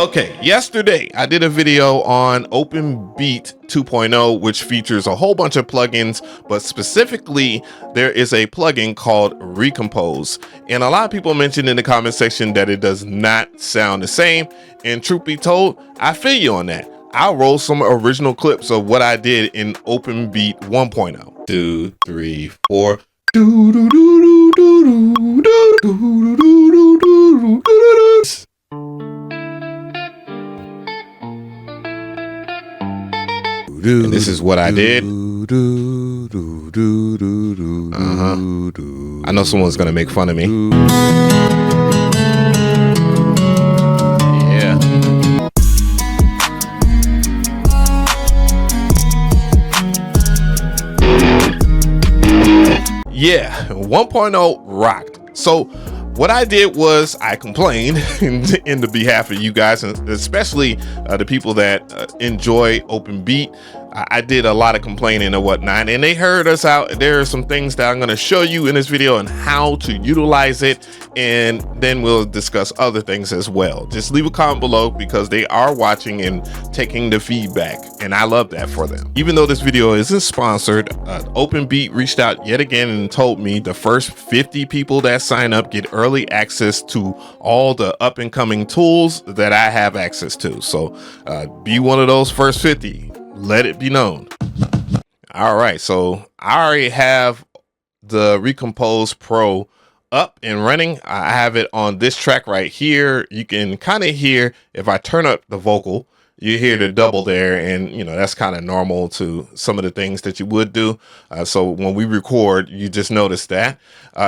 Okay, yesterday I did a video on OPENBEAT 2.0, which features a whole bunch of plugins, but specifically there is a plugin called Recompose. And a lot of people mentioned in the comment section that it does not sound the same. And truth be told, I feel you on that. I'll roll some original clips of what I did in OPENBEAT 1.0. 2, 3, 4. And this is what I did. I know someone's gonna make fun of me. Yeah. Yeah, 1.0 rocked. So what I did was I complained in the behalf of you guys, and especially the people that enjoy OPENBEAT. I did a lot of complaining and whatnot, and they heard us out. There are some things that I'm going to show you in this video and how to utilize it, and then we'll discuss other things as well. Just leave a comment below because they are watching and taking the feedback, and I love that for them. Even though this video isn't sponsored, OPENBEAT reached out yet again and told me the first 50 people that sign up get early access to all the up and coming tools that I have access to. So be one of those first 50. Let it be known. All right, so I already have the Recompose Pro up and running. I have it on this track right here. You can kind of hear, if I turn up the vocal, you hear the double there, and you know that's kind of normal to some of the things that you would do. So when we record, you just notice that.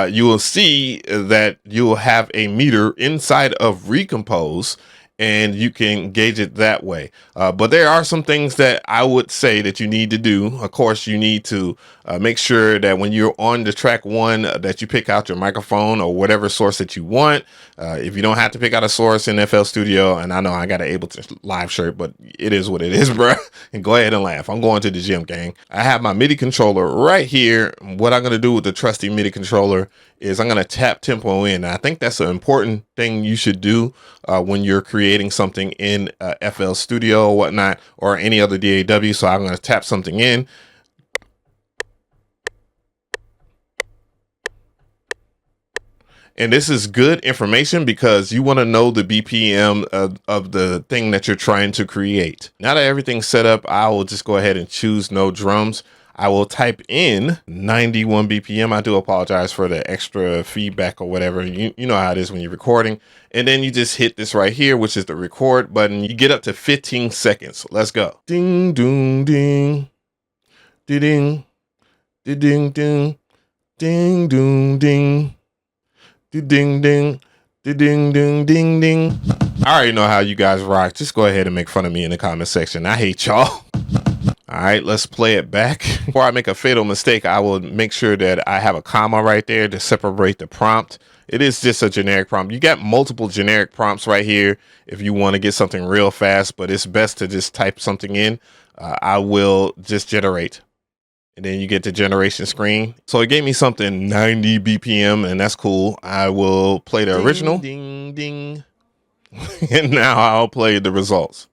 You will see that you will have a meter inside of Recompose, and you can gauge it that way. But there are some things that I would say that you need to do. Of course, you need to make sure that when you're on the track one, that you pick out your microphone or whatever source that you want. If you don't have to pick out a source in FL Studio, and I know I got an Ableton Live shirt, but it is what it is, bro. And go ahead and laugh. I'm going to the gym, gang. I have my MIDI controller right here. What I'm going to do with the trusty MIDI controller is I'm going to tap tempo in. And I think that's an important thing you should do when you're creating something in FL Studio or whatnot, or any other DAW. So I'm going to tap something in. And this is good information because you want to know the BPM of the thing that you're trying to create. Now that everything's set up, I will just go ahead and choose no drums. I will type in 91 BPM. I do apologize for the extra feedback or whatever. You know how it is when you're recording. And then you just hit this right here, which is the record button. You get up to 15 seconds. Let's go. Ding, doom, ding, ding, ding, ding, ding, ding, doom, ding. Ding, ding, ding, ding, ding, ding. I already know how you guys rock. Just go ahead and make fun of me in the comment section. I hate y'all. All right, let's play it back. Before I make a fatal mistake, I will make sure that I have a comma right there to separate the prompt. It is just a generic prompt. You got multiple generic prompts right here if you want to get something real fast, but it's best to just type something in. I will just generate. And then you get the generation screen. So it gave me something 90 BPM, and that's cool. I will play the original. Ding, ding. And now I'll play the results.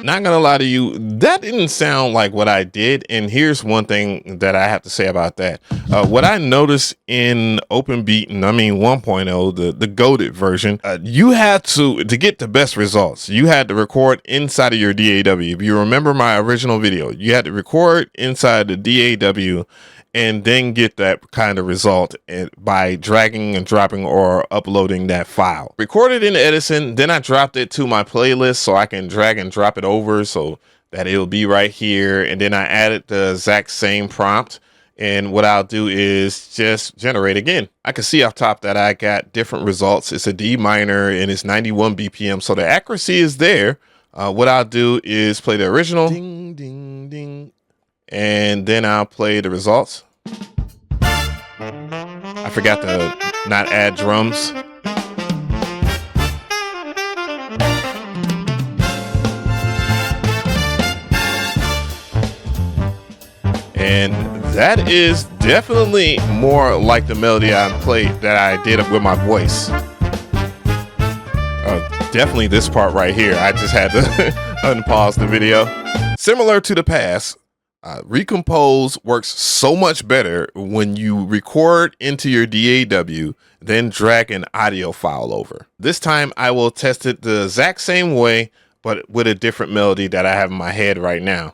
Not gonna lie to you, that didn't sound like what I did. And here's one thing that I have to say about that. What I noticed in OPENBEAT, and I mean 1.0, the goated version, you had to get the best results, you had to record inside of your DAW. If you remember my original video, you had to record inside the DAW and then get that kind of result by dragging and dropping or uploading that file. Recorded in Edison, then I dropped it to my playlist so I can drag and drop it over so that it'll be right here. And then I added the exact same prompt. And what I'll do is just generate again. I can see off top that I got different results. It's a D minor and it's 91 BPM. So the accuracy is there. What I'll do is play the original. Ding, ding, ding. And then I'll play the results. I forgot to not add drums. And that is definitely more like the melody I played that I did with my voice. Definitely this part right here. I just had to unpause the video. Similar to the past, Recompose works so much better when you record into your DAW, then drag an audio file over. This time I will test it the exact same way, but with a different melody that I have in my head right now.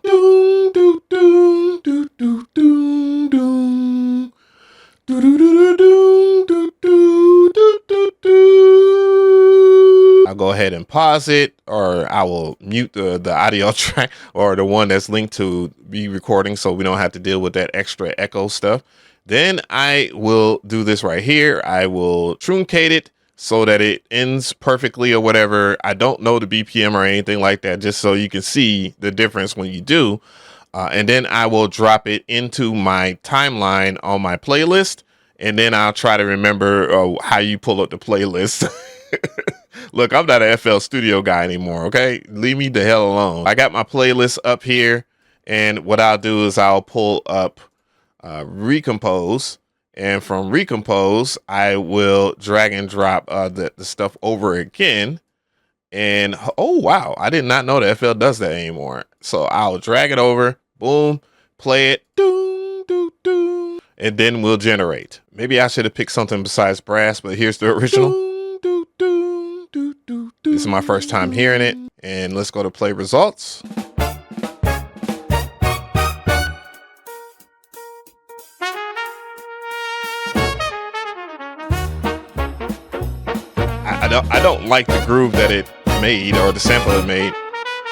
I'll go ahead and pause it, or I will mute the audio track or the one that's linked to be recording so we don't have to deal with that extra echo stuff. Then I will do this right here. I will truncate it so that it ends perfectly or whatever. I don't know the BPM or anything like that, just so you can see the difference when you do. And then I will drop it into my timeline on my playlist. And then I'll try to remember how you pull up the playlist. Look, I'm not an FL Studio guy anymore, okay? Leave me the hell alone. I got my playlist up here, and what I'll do is I'll pull up Recompose, and from Recompose, I will drag and drop the stuff over again. And oh, wow, I did not know that FL does that anymore. So I'll drag it over, boom, play it, doo, doo, doo, and then we'll generate. Maybe I should have picked something besides brass, but here's the original. This is my first time hearing it, and let's go to play results. I don't like the groove that it made, or the sample it made.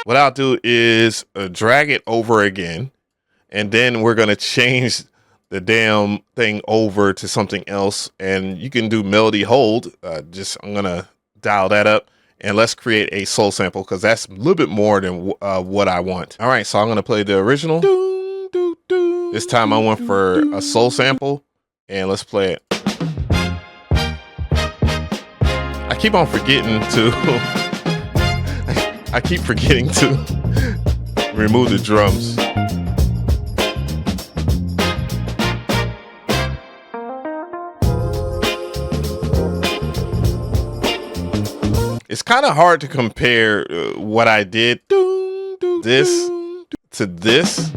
What I'll do is drag it over again, and then we're gonna change the damn thing over to something else, and you can do melody hold. I'm gonna dial that up, and let's create a soul sample, because that's a little bit more than what I want. All right, so I'm gonna play the original. This time I went for a soul sample, and let's play it. I keep on forgetting to I keep forgetting to remove the drums. It's kind of hard to compare what I did this to this,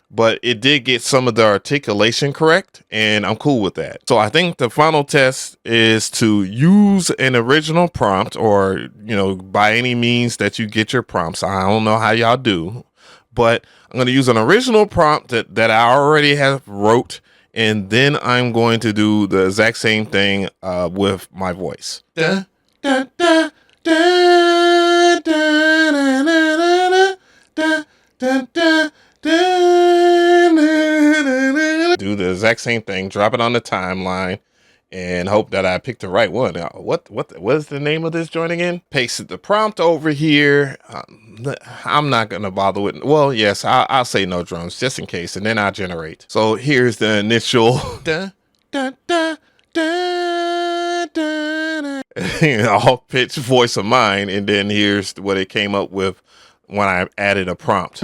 but it did get some of the articulation correct, and I'm cool with that. So I think the final test is to use an original prompt, or, you know, by any means that you get your prompts. I don't know how y'all do, but I'm going to use an original prompt that I already have wrote, and then I'm going to do the exact same thing with my voice. Da, da, da, da, da, da, da, da, da. Do the exact same thing, drop it on the timeline, and hope that I picked the right one. What is the name of this joint again? Pasted the prompt over here. I'm not gonna bother with, well, yes, I'll say no drums just in case, and then I'll generate. So here's the initial da, da, da, da, da, da. All pitch voice of mine, and then here's what it came up with when I added a prompt.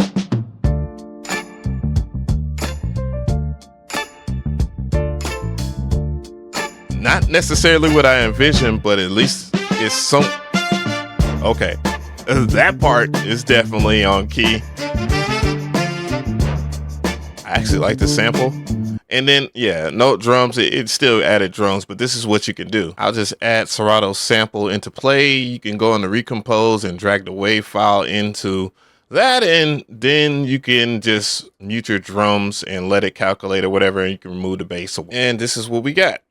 Not necessarily what I envisioned, but at least it's some. Okay, that part is definitely on key. I actually like the sample. And then, yeah, no drums. It still added drums, but this is what you can do. I'll just add serato sample into play. You can go into Recompose and drag the wave file into that, and then you can just mute your drums and let it calculate or whatever, and you can remove the bass. And this is what we got.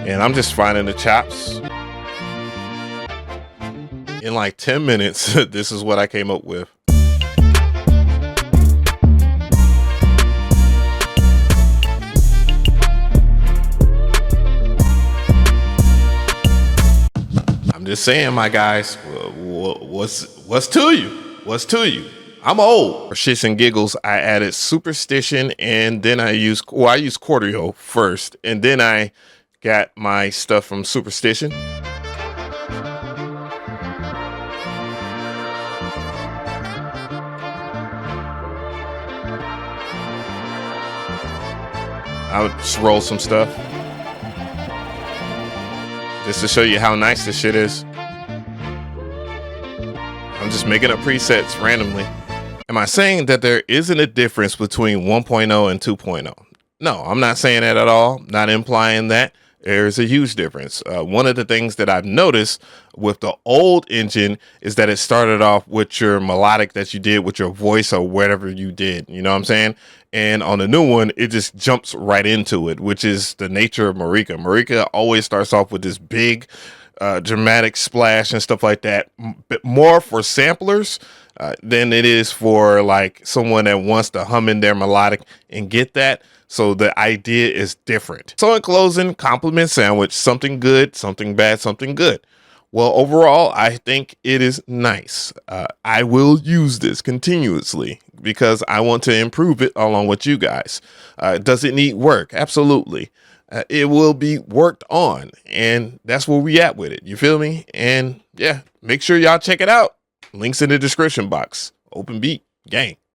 And I'm just finding the chops. In like 10 minutes, this is what I came up with. I'm just saying, my guys, what's to you? What's to you? I'm old. For shits and giggles, I added superstition, and then I used Cordio first, and then I got my stuff from superstition. I'll just roll some stuff just to show you how nice this shit is. I'm just making up presets randomly. Am I saying that there isn't a difference between 1.0 and 2.0? No, I'm not saying that at all. Not implying that. There's a huge difference. One of the things that I've noticed with the old engine is that it started off with your melodic that you did with your voice or whatever you did. You know what I'm saying? And on the new one, it just jumps right into it, which is the nature of Mcree. Mcree always starts off with this big dramatic splash and stuff like that, but more for samplers than it is for like someone that wants to hum in their melodic and get that. So the idea is different. So in closing, compliment sandwich, something good, something bad, something good. Well, overall, I think it is nice. I will use this continuously because I want to improve it along with you guys. Does it need work? Absolutely. It will be worked on, and that's where we at with it. You feel me? And yeah, make sure y'all check it out. Links in the description box. OPENBEAT gang.